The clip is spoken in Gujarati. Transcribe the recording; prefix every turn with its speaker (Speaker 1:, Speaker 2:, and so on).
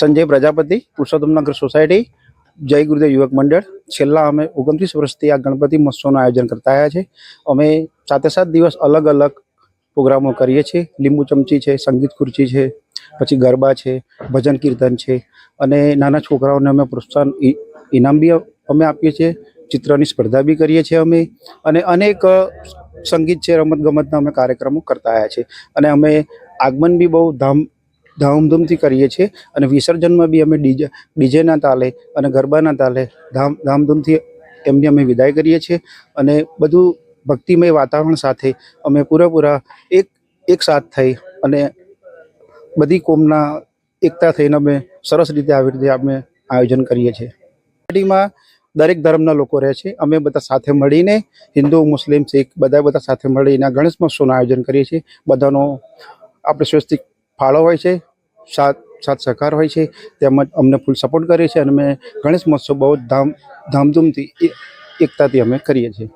Speaker 1: संजय प्रजापति, पुरुषोत्तमनगर सोसायटी, जय गुरुदेव युवक मंडल। छेल्ला अमे 29 वर्षथी आ गणपति महोत्सवનું आयोजन करता आव्या छे। अमे 7 દિવસ अलग अलग प्रोग्रामों करीए छीए। લીંબુ ચમચી છે, સંગીત ખુરચી છે, પછી ગરબા છે, ભજન કીર્તન છે અને નાના છોકરાઓને અમે પ્રોત્સાહન ઇનામ બી અમે આપીએ છીએ। ચિત્રની સ્પર્ધા બી કરીએ છીએ અમે અને અનેક સંગીત છે, રમત ગમતના અમે કાર્યક્રમો કરતા આવ્યા છે અને અમે આગમન બી બહુ ધામધૂમથી કરીએ છીએ અને વિસર્જનમાં બી અમે ડીજેના તાલે અને ગરબાના તાલે ધામધૂમથી એમની અમે વિદાય કરીએ છીએ અને બધું ભક્તિમય વાતાવરણ સાથે અમે પૂરેપૂરા એક સાથ થઈ અને બધી કોમના એકતા થઈને અમે સરસ રીતે આવી રીતે અમે આયોજન કરીએ છીએ। સોસાયટીમાં દરેક ધર્મના લોકો રહે છે। અમે બધા સાથે મળીને હિન્દુ, મુસ્લિમ, શીખ બધા સાથે મળીને ગણેશ મહોત્સવનું આયોજન કરીએ છીએ। બધાનો આપણે સ્વસ્તિક ફાળો હોય છે, સાથ સહકાર હોય છે, તેમજ અમને ફૂલ સપોર્ટ કરે છે અને અમે ગણેશ મહોત્સવ બહુ ધામધૂમથી એકતાથી અમે કરીએ છીએ।